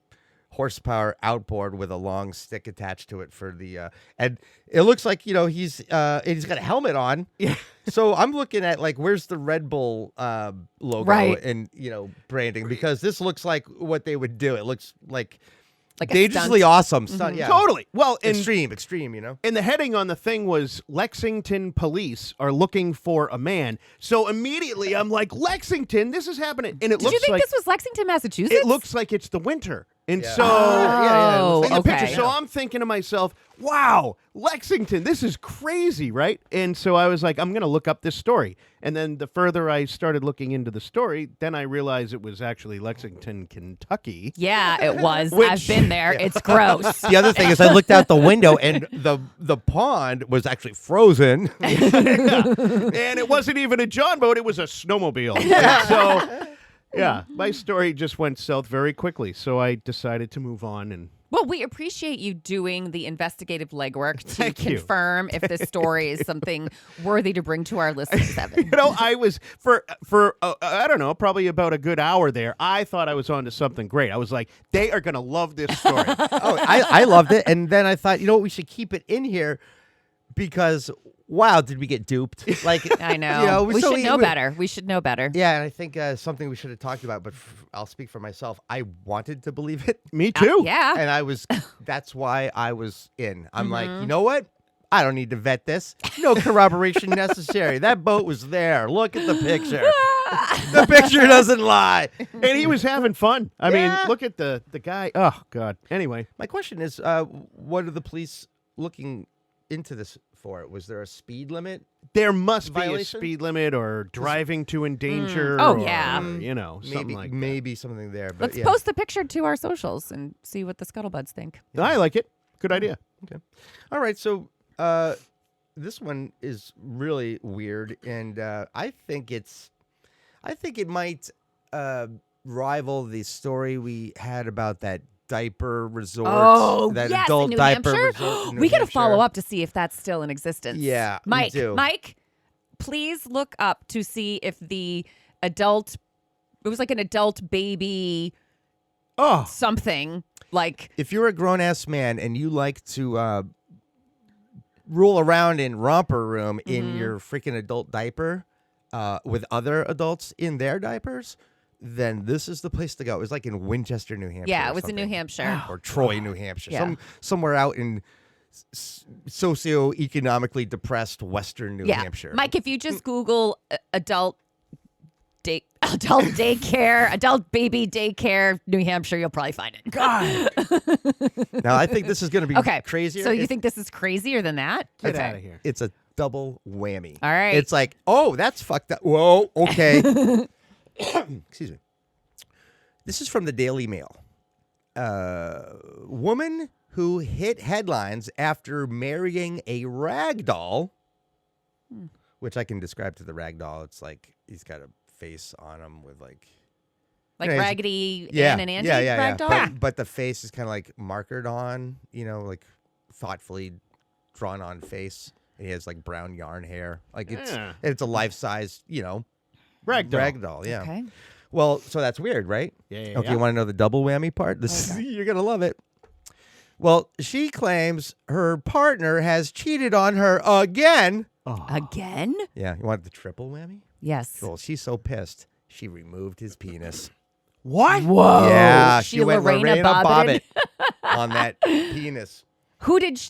horsepower outboard with a long stick attached to it for the and it looks like he's got a helmet on. Yeah. So I'm looking at like where's the Red Bull logo Right. and branding, because this looks like what they would do. It looks like Like a dangerously stunt. awesome stunt. Yeah, Totally. Well, and extreme. And the heading on the thing was Lexington police are looking for a man. So immediately I'm like, Lexington, this is happening. And it Did you looks think like this was Lexington, Massachusetts? it looks like it's the winter. And Yeah. so Oh, in the okay. picture, so I'm thinking to myself, wow, Lexington, this is crazy, right? And so I was like, I'm going to look up this story. And then the further I started looking into the story, then I realized it was actually Lexington, Kentucky. Yeah, it was. I've Which- been there. It's gross. The other thing is, I looked out the window and the pond was actually frozen. And it wasn't even a John boat, it was a snowmobile. And so, yeah, my story just went south very quickly. So I decided to move on and Well, we appreciate you doing the investigative legwork to Thank you. confirm if this story is something worthy to bring to our listeners, Evan. I was for I don't know, probably about a good hour there. I thought I was onto something great. I was like, they are going to love this story. I loved it, and then I thought, you know what, we should keep it in here because wow, did we get duped? Like I know. You know, we so should know better. We should know better. Yeah, and I think something we should have talked about, but I'll speak for myself. I wanted to believe it, Me too. Yeah. and I was. That's why I was in. I'm like, Mm-hmm. you know what? I don't need to vet this. No corroboration necessary. That boat was there. Look at the picture. The picture doesn't lie. And he was having fun. I Yeah. mean, look at the guy. Oh God. Anyway, My question is, what are the police looking into this for? Was there a speed limit? there must be a Violation? speed limit or driving to endanger. Oh, or, yeah. you know, something like that. maybe something there. But Let's yeah. post the picture to our socials and see what the Scuttlebutts think. I like it. Good idea. All right, so this one is really weird, and I think it might rival the story we had about that diaper resort. That yes, adult in New diaper Hampshire. resort. in New We got to Hampshire. follow up to see if that's still in existence. Yeah, we Mike. do. Mike, please look up to see if the adult. It was like an adult baby Oh, something like. If you're a grown ass man and you like to roll around in romper room Mm-hmm. in your freaking adult diaper with other adults in their diapers, then this is the place to go. It was like in Winchester, New Hampshire. Yeah, or it was in New something. Hampshire. Or Troy, New Hampshire. Yeah. Somewhere out in socioeconomically depressed Western New Hampshire. Mike, if you just Google adult daycare, adult baby daycare, New Hampshire, you'll probably find it. God. Now, I think this is going to be Okay. crazier. So you It's- think this is crazier than that? Get Okay. out of here. it's a double whammy. All right. It's like, oh, that's fucked up. Whoa, okay. Excuse me. This is from the Daily Mail. Woman who hit headlines after marrying a rag doll, which I can describe to the rag doll. It's like he's got a face on him with like Like Yeah, he's- Raggedy Ann and Andy ragdoll? But the face is kind of like markered on, like thoughtfully drawn on face. And he has like brown yarn hair. Like Yeah. it's a life size, Ragdoll. rag doll. Yeah. Okay. Well, so that's weird, right? Yeah. Okay, you want to know the double whammy part? This you're gonna love it. Well, she claims her partner has cheated on her again. Again? Yeah, you want the triple whammy? Yes. Well, she's so pissed, she removed his penis. What? Whoa. yeah, She she went Lorena Bobbitt Bobbitt. on that penis. Who did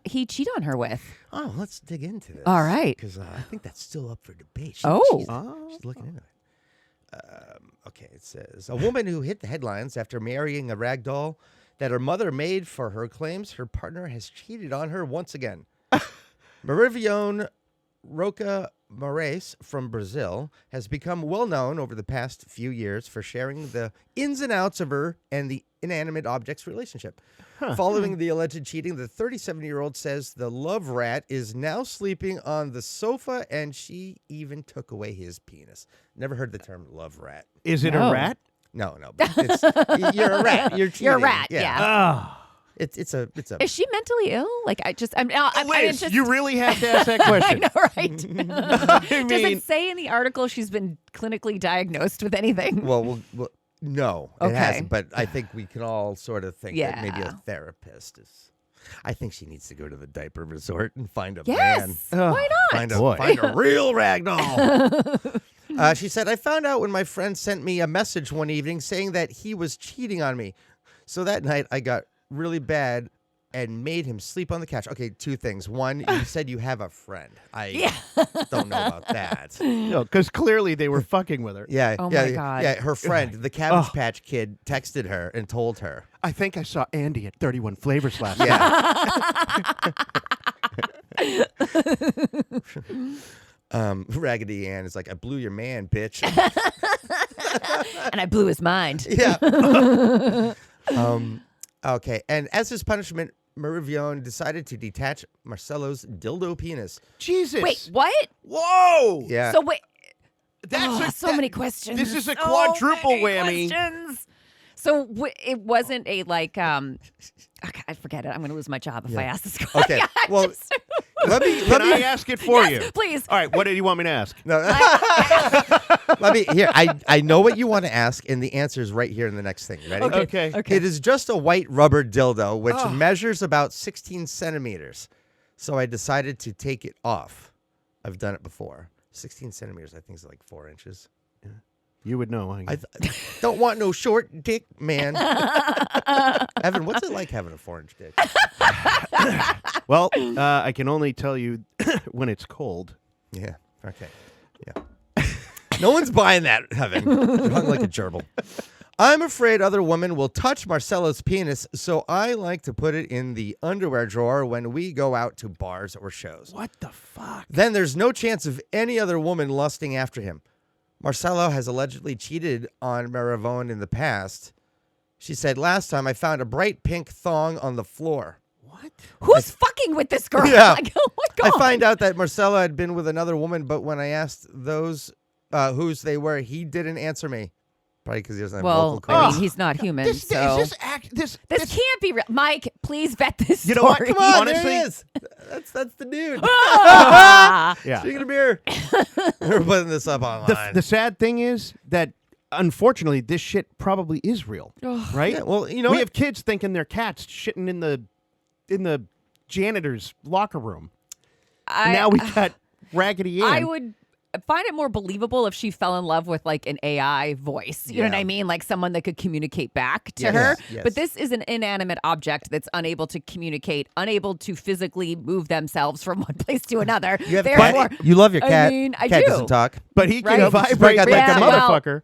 he cheat on her with? Oh, let's dig into this. All right. Because I think that's still up for debate. Oh. She's looking into it. Okay, it says a woman who hit the headlines after marrying a rag doll that her mother made for her claims her partner has cheated on her once again. Marivion Roca Marries from Brazil has become well known over the past few years for sharing the ins and outs of her and the inanimate objects relationship. Following the alleged cheating, the 37-year-old says the love rat is now sleeping on the sofa and she even took away his penis. Never heard the term love rat. Is it No. a rat? No. But you're a rat. You're cheating. You're a rat, yeah. Oh. It's a. Is she mentally ill? Like I'm Liz, just, you really have to ask that question. I know, right? I Does mean, it say in the article she's been clinically diagnosed with anything? Well, no, it Okay. hasn't. But I think we can all sort of think that maybe Yeah. a therapist is. I think she needs to go to the diaper resort and find a Yes. man. Why not? Find a real ragdoll. She said, I found out when my friend sent me a message one evening saying that he was cheating on me. So that night I got really bad and made him sleep on the couch. Okay, two things. One, you said you have a friend. I don't know about that. No, because clearly they were fucking with her. Yeah. Oh yeah, my God. Yeah, her friend, the Cabbage Patch Kid, texted her and told her. I think I saw Andy at 31 Flavors last night. Yeah. Raggedy Ann is like, I blew your man, bitch. And I blew his mind. Yeah. Okay. And as his punishment, Merivione decided to detach Marcello's dildo penis. Jesus. Wait, what? Whoa. Yeah. So wait. That's So many questions. This is a So quadruple many whammy. questions. So it wasn't a like okay, I forget it. I'm going to lose my job if I ask this question. Okay. Well, let Can I me ask it for Yes, you? please. All right. What do you want me to ask? no. Let me here. I know what you want to ask, and the answer is right here in the next thing. Ready? Okay. It is just a white rubber dildo, which measures about 16 centimeters. So I decided to take it off. I've done it before. 16 centimeters, I think, is like 4 inches. You would know. I don't want no short dick, man. Evan, what's it like having a 4-inch dick? Well, I can only tell you when it's cold. Yeah. Okay. Yeah. No one's buying that, Evan. You're hung like a gerbil. I'm afraid other women will touch Marcello's penis, so I like to put it in the underwear drawer when we go out to bars or shows. What the fuck? Then there's no chance of any other woman lusting after him. Marcello has allegedly cheated on Merivione in the past. She said, last time I found a bright pink thong on the floor. What? Who's fucking with this girl? Yeah. Like, oh my God. I find out that Marcello had been with another woman, but when I asked those whose they were, he didn't answer me. Probably because he doesn't have vocal I cords. mean, he's not human. This so this this can't be real. Mike, please vet this You know story. what? Come on, Honestly- there he is. That's the dude. Ah! Yeah. Drinking a beer. We're putting this up online. The sad thing is that unfortunately this shit probably is real, right? Yeah, well, you know we what? have kids thinking their cats shitting in the janitor's locker room. Now we got Raggedy Ann. I would find it more believable if she fell in love with like an AI voice. You know what Yeah. I mean? Like someone that could communicate back to Yes, her. yes. But this is an inanimate object that's unable to communicate, unable to physically move themselves from one place to another. You have a Therefore, cat. You love your I cat. mean, I cat do. doesn't talk. but he can Right? vibrate like Yeah, a well- motherfucker.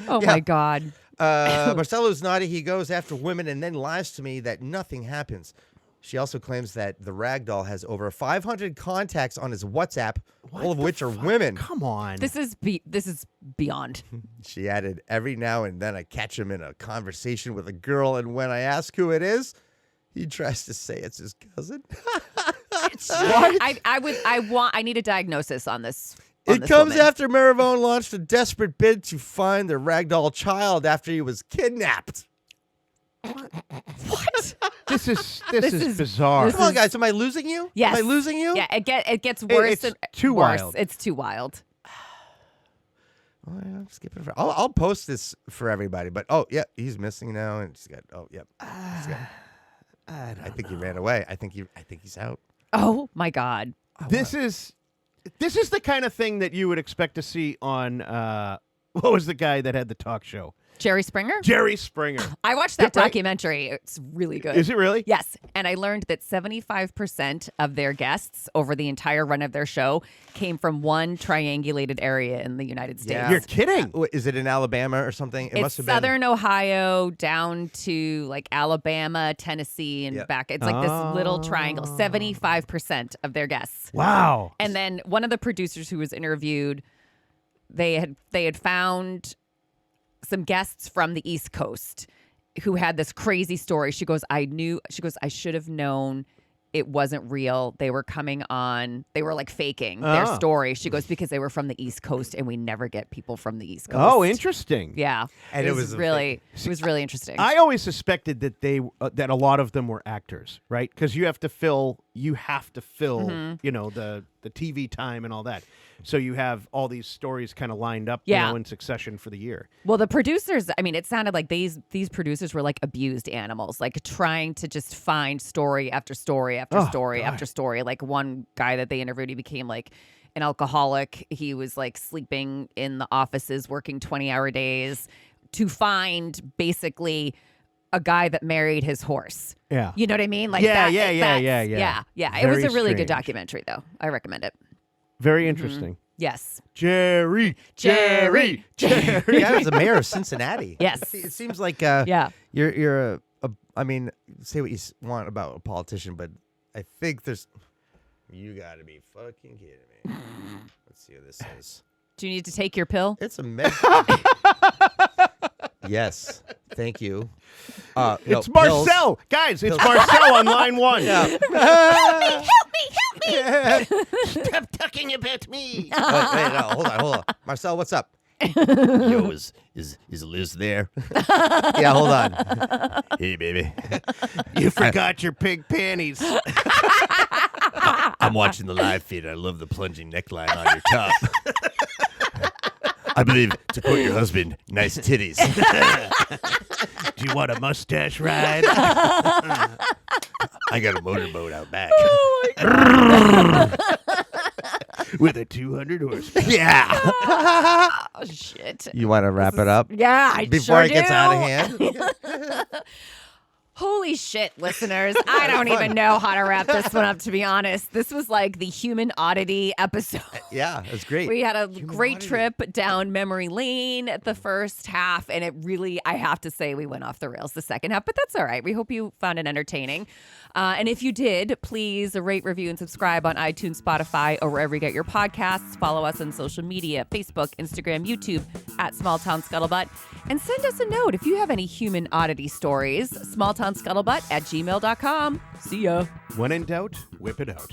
oh Yeah. my God. Marcello's naughty. He goes after women and then lies to me that nothing happens. She also claims that the ragdoll has over 500 contacts on his WhatsApp, all of which are women. Come on. This is beyond. She added, every now and then I catch him in a conversation with a girl, and when I ask who it is, he tries to say it's his cousin. I need a diagnosis on this. It comes after Merivione launched a desperate bid to find the ragdoll child after he was kidnapped. What? This is is- bizarre. this Come on, guys. Am I losing you? Yes. Am I losing you? Yeah, it gets worse. it's and too worse. wild. It's too wild. Oh, yeah, I'm skipping for, I'll post this for everybody. But oh yeah, he's missing now, and he's got yep. I think he ran away. I think he's out. Oh my God. This is the kind of thing that you would expect to see on what was the guy that had the talk show? Jerry Springer? Jerry Springer. I watched that Right? documentary. It's really good. Is it really? Yes. And I learned that 75% of their guests over the entire run of their show came from one triangulated area in the United States. Yeah. You're kidding. Is it in Alabama or something? It It's must have been. southern Ohio down to like Alabama, Tennessee, and Yep. back. It's like this little triangle. 75% of their guests. Wow. And then one of the producers who was interviewed, they had found some guests from the East Coast who had this crazy story. She goes, I should have known it wasn't real. They were coming on, they were like faking their story. She goes, because they were from the East Coast and we never get people from the East Coast. Oh, interesting. Yeah. And it was a really, it was really interesting. I always suspected that that a lot of them were actors, right? Because you have to fill, Mm-hmm. you know, the TV time and all that. So you have all these stories kind of lined up, Yeah. you know, in succession for the year. Well, the producers, I mean, it sounded like these producers were like abused animals, like trying to just find story after story after story after story. Like one guy that they interviewed, he became like an alcoholic. He was like sleeping in the offices, working 20-hour days to find basically a guy that married his horse. Yeah. You know what I mean? Like Yeah, that, yeah. Yeah. It was Very a really good strange. documentary, though. I recommend it. Very interesting. Yes. Jerry. Yeah, he was the mayor of Cincinnati. Yes. It seems like Yeah. you're I mean, say what you want about a politician, but I think there's. You got to be fucking kidding me. Let's see what this is. Do you need to take your pill? It's a med. Yes, thank you. It's Marcel. Guys, it's Marcel on line 1. Help me! Stop talking about me. Wait, no, hold on. Marcel, what's up? Yo, is Liz there? Yeah, hold on. Hey, baby. You forgot your pink panties. I'm watching the live feed. I love the plunging neckline on your top. I believe, to quote your husband, nice titties. Do you want a mustache ride? I got a motorboat out back. With a 200 horsepower. Yeah. Oh, shit. You want to wrap it up Yeah, I before sure it gets do. out of hand? Holy shit, listeners. I don't even know how to wrap this one up, to be honest. This was like the human oddity episode. Yeah, it's great. We had a great trip down memory lane at the first half, and it really, I have to say, we went off the rails the second half, but that's all right. We hope you found it entertaining. And if you did, please rate, review, and subscribe on iTunes, Spotify, or wherever you get your podcasts. Follow us on social media, Facebook, Instagram, YouTube, at Small Town Scuttlebutt. And send us a note if you have any human oddity stories, smalltownscuttlebutt@gmail.com. See ya. When in doubt, whip it out.